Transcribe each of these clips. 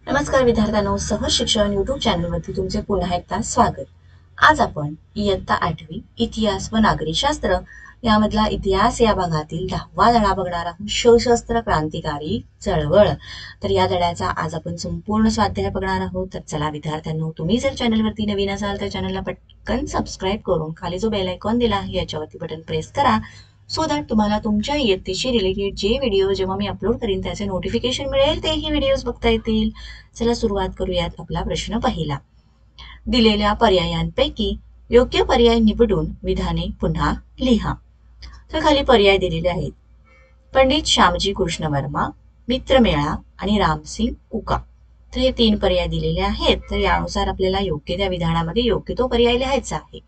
नमस्कार विद्यार्थ्यांनो, सहज शिक्षण यूट्यूब चॅनलवरती तुमचे पुन्हा एकदा स्वागत. आज आपण इयत्ता 8वी इतिहास व नागरी शास्त्र यामधला इतिहास या भागातील 10वा धडा बघणार आहोत. सशस्त्र क्रांतिकारी चळवळ. तर या धड्याचा आज आपण संपूर्ण स्वाध्याय बघणार आहोत. तर चला विद्यार्थ्यांनो, तुम्ही जर चॅनलवरती नवीन असाल तर चॅनलला पटकन सबस्क्राईब करून खाली जो बेल आयकॉन दिला आहे याच्यावरती बटन प्रेस करा, सो दॅट तुम्हाला तुमच्या इयत्तेशी रिलेटेड जे व्हिडिओ जेव्हा मी अपलोड करीन त्याचे नोटिफिकेशन मिळेल, तेही व्हिडिओज बघता येतील. चला सुरुवात करूयात. आपला प्रश्न पहिला. दिलेल्या पर्यायांपैकी योग्य पर्याय निवडून विधाने पुन्हा लिहा. तर खाली पर्याय दिलेले आहेत: पंडित श्यामजी कृष्ण वर्मा, मित्रमेळा आणि रामसिंग कुका. तर हे 3 पर्याय दिलेले आहेत. तर यानुसार आपल्याला योग्य त्या विधानामध्ये योग्य तो पर्याय लिहायचा आहे.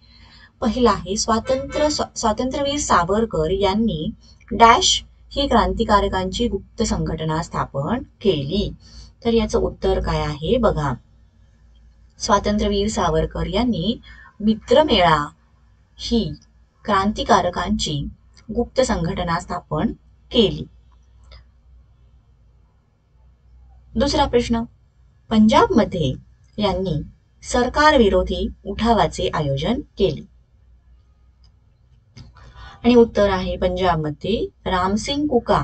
पहिला आहे स्वातंत्र्यवीर सावरकर यांनी डॅश ही क्रांतिकारकांची गुप्त संघटना स्थापन केली. तर याचं उत्तर काय आहे बघा. स्वातंत्र्यवीर सावरकर यांनी मित्रमेळा ही क्रांतिकारकांची गुप्त संघटना स्थापन केली. दुसरा प्रश्न. पंजाबमध्ये यांनी सरकार विरोधी उठावाचे आयोजन केले. आणि उत्तर आहे पंजाबमध्ये रामसिंग कुका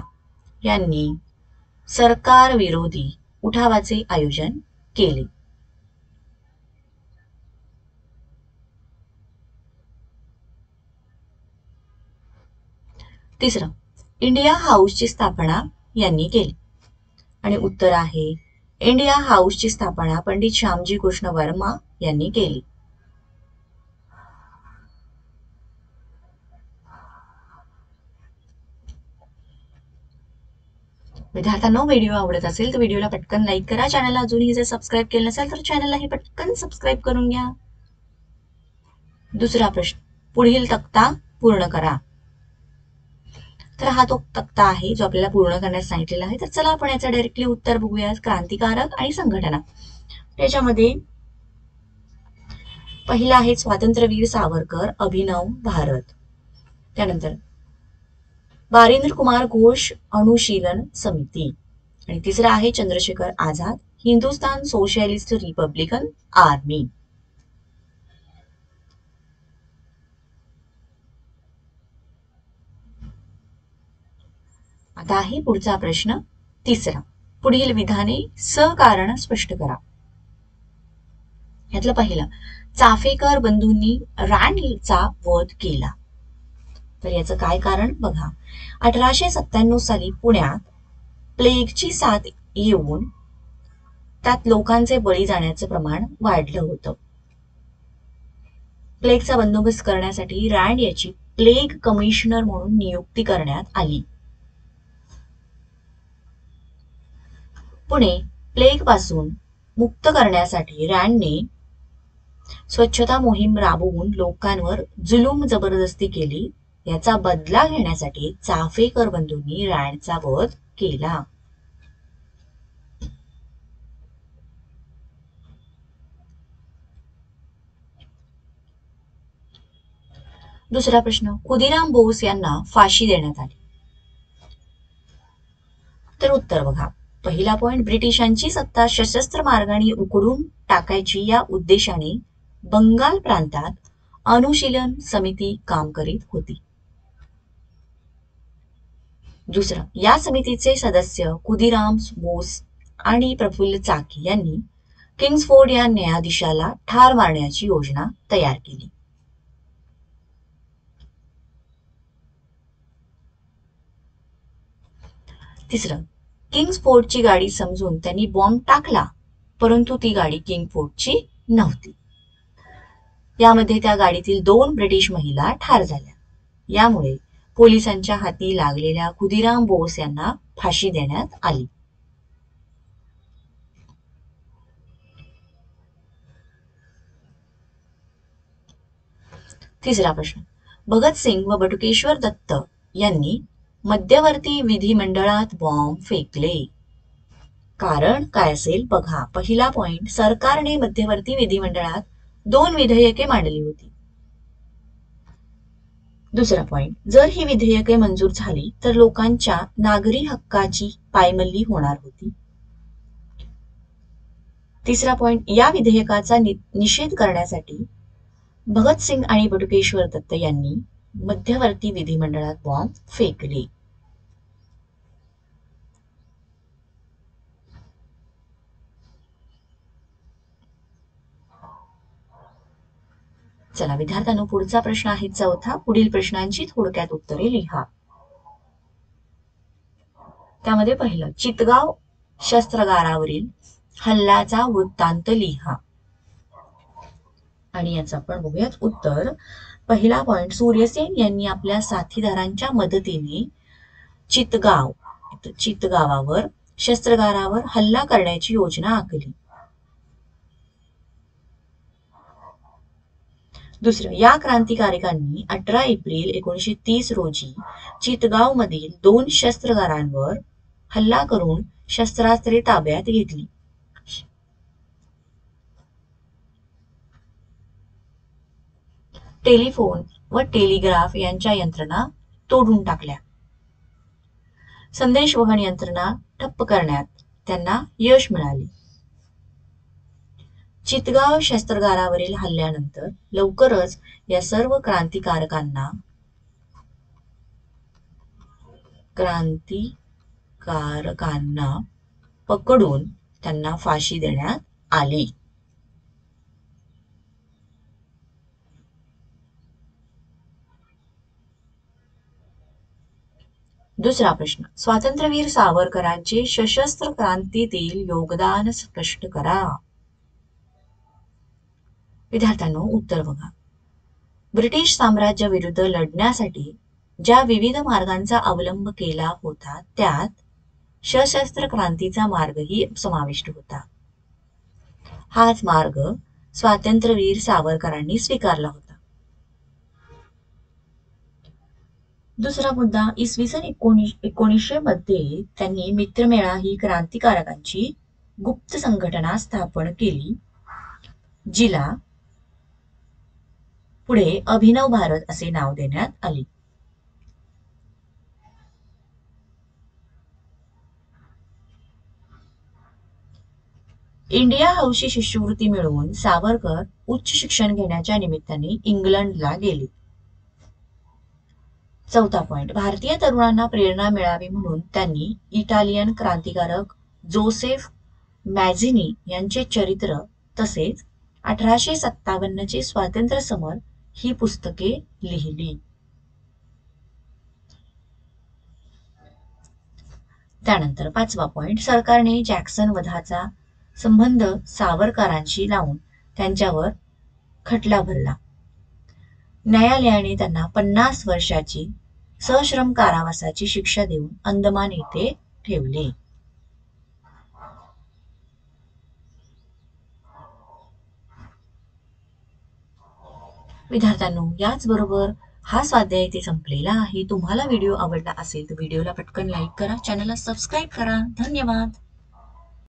यांनी सरकार विरोधी उठावाचे आयोजन केले. तिसरं. इंडिया हाऊसची स्थापना यांनी केली. आणि उत्तर आहे इंडिया हाऊसची स्थापना पंडित श्यामजी कृष्ण वर्मा यांनी केली. विद्यार्थ्यांनो, व्हिडिओ आवडत असेल तर व्हिडिओला पटकन लाईक करा. चॅनलला अजूनही जर सबस्क्राईब केलं नसेल तर चॅनललाही पटकन सबस्क्राईब करून घ्या. दुसरा प्रश्न. पुढील तक्ता पूर्ण करा. तर हा तो तक्ता आहे जो आपल्याला पूर्ण करण्यास सांगितलेला आहे. तर चला आपण याचं डायरेक्टली उत्तर बघूया. क्रांतिकारक आणि संघटना. त्याच्यामध्ये पहिला आहे स्वातंत्र्यवीर सावरकर, अभिनव भारत. त्यानंतर बारिंद्र कुमार घोष, अनुशीलन समिती. आणि तिसरा आहे Chandrashekhar Azad, Hindustan socialist Republican army. आता आहे पुढचा प्रश्न तिसरा. पुढील विधाने सकारण स्पष्ट करा. यातलं पहिलं. चाफेकर बंधूंनी रँडचा वध केला. तर याचं काय कारण बघा. 1897 साली पुण्यात प्लेगची साथ येऊन त्यात लोकांचे बळी जाण्याचं प्रमाण वाढलं होतं. प्लेगचा बंदोबस्त करण्यासाठी रँड याची प्लेग कमिशनर म्हणून नियुक्ती करण्यात आली. पुणे प्लेग पासून मुक्त करण्यासाठी रँडने स्वच्छता मोहीम राबवून लोकांवर जुलूम जबरदस्ती केली. याचा बदला घेण्यासाठी चाफेकर बंधूंनी रँडचा वध केला. दुसरा प्रश्न. खुदिराम बोस यांना फाशी देण्यात आली. तर उत्तर बघा. पहिला पॉइंट. ब्रिटिशांची सत्ता सशस्त्र मार्गाने उकडून टाकायची या उद्देशाने बंगाल प्रांतात अनुशीलन समिती काम करीत होती. दुसरं. या समितीचे सदस्य खुदिराम बोस आणि प्रफुल्ल चाकी यांनी किंग्सफोर्ड या न्यायाधीशाला ठार मारण्याची योजना तयार केली. तिसरं. किंग्सफोर्डची गाडी समजून त्यांनी बॉम्ब टाकला, परंतु ती गाडी किंग्सफोर्डची नव्हती. यामध्ये त्या गाडीतील 2 ब्रिटिश महिला ठार झाल्या. यामुळे पोलिसांच्या हाती लागलेल्या खुदिराम बोस यांना फाशी देण्यात आली. तिसरा प्रश्न. भगतसिंग व बटुकेश्वर दत्त यांनी मध्यवर्ती विधिमंडळात बॉम्ब फेकले. कारण काय असेल बघा. पहिला पॉइंट. सरकारने मध्यवर्ती विधिमंडळात 2 विधेयके मांडली होती. दुसरा पॉइंट. जर ही विधेयके मंजूर झाली तर लोकांच्या नागरी हक्काची पायमल्ली होणार होती. तिसरा पॉइंट, या विधेयकाचा निषेध करण्यासाठी भगतसिंग आणि बटुकेश्वर दत्त यांनी मध्यवर्ती विधिमंडळात बॉम्ब फेकले. चला विद्यार्थ्यांनो, पुढचा प्रश्न आहे चौथा. पुढील प्रश्नांची थोडक्यात उत्तरे लिहा. त्यामध्ये पहिलं, चितगाव शस्त्रागारावरील हल्ल्याचा वृत्तांत लिहा. आणि याचं आपण बघूयात उत्तर. पहिला पॉइंट, सूर्यसेन यांनी आपल्या साथीदारांच्या मदतीने चितगावावर शस्त्रागारावर हल्ला करण्याची योजना आखली. दुसरं, या क्रांतिकारकांनी 18 एप्रिल 1930 रोजी चितगाव मधील 2 शस्त्रागारांवर हल्ला करून शस्त्रास्त्रे ताब्यात घेतली. टेलिफोन व टेलिग्राफ यांच्या यंत्रणा तोडून टाकल्या. संदेशवहन यंत्रणा ठप्प करण्यात त्यांना यश मिळाले. चितगाव शस्त्रागारावरील हल्ल्यानंतर लवकरच या सर्व क्रांतिकारकांना पकडून त्यांना फाशी देण्यात आली. दुसरा प्रश्न, स्वातंत्र्यवीर सावरकरांचे सशस्त्र क्रांतीतील योगदान स्पष्ट करा. विद्यार्थ्यांनो, उत्तर बघा. ब्रिटिश साम्राज्य विरुद्ध लढण्यासाठी ज्या विविध मार्गांचा अवलंब केला होता त्यात सशस्त्र क्रांतीचा मार्गही समाविष्ट होता. हाच मार्ग स्वातंत्र्यवीर सावरकरांनी स्वीकारला होता. दुसरा मुद्दा, इसवी सन 1900 मध्ये त्यांनी मित्रमेळा ही क्रांतिकारकांची गुप्त संघटना स्थापन केली, जिला पुढे अभिनव भारत असे नाव देण्यात आले. इंडिया हाऊसची शिष्यवृत्ती मिळवून सावरकर उच्च शिक्षण घेण्याच्या निमित्ताने इंग्लंडला गेले. चौथा पॉइंट, भारतीय तरुणांना प्रेरणा मिळावी म्हणून त्यांनी इटालियन क्रांतिकारक जोसेफ मॅझिनी यांचे चरित्र तसेच 1857 चे स्वातंत्र्य समर ही पुस्तके लिहिली. त्यानंतर पाचवा पॉइंट, सरकारने जॅक्सन वधाचा संबंध सावरकरांशी लावून त्यांच्यावर खटला भरला. न्यायालयाने त्यांना 50 वर्षाची सश्रम कारावासाची शिक्षा देऊन अंदमान येथे ठेवले. विद्यार्थ्यांनो, याचबरोबर हा स्वाध्याय इथे संपलेला आहे. तुम्हाला व्हिडिओ आवडला असेल तर व्हिडिओला पटकन लाईक करा, चॅनलला सबस्क्राईब करा. धन्यवाद.